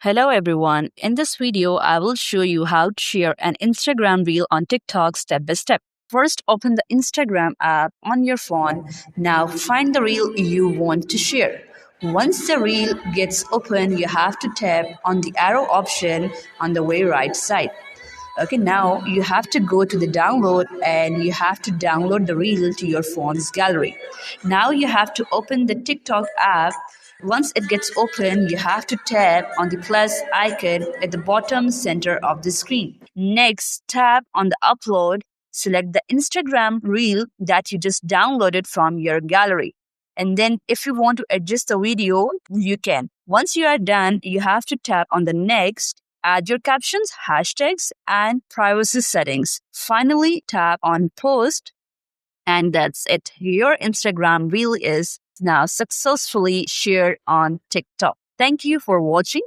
Hello everyone. In this video, I will show you how to share an Instagram reel on TikTok step by step. First, open the Instagram app on your phone. Now, find the reel you want to share. Once the reel gets open, you have to tap on the arrow option on the way right side. Okay, now you have to go to the download and you have to download the reel to your phone's gallery. Now you have to open the TikTok app. Once it gets open, you have to tap on the plus icon at the bottom center of the screen. Next, tap on the upload. Select the Instagram reel that you just downloaded from your gallery. And then, if you want to adjust the video, you can. Once you are done, you have to tap on the next. Add your captions, hashtags, and privacy settings. Finally, tap on post, and that's it. Your Instagram reel is now successfully shared on TikTok. Thank you for watching.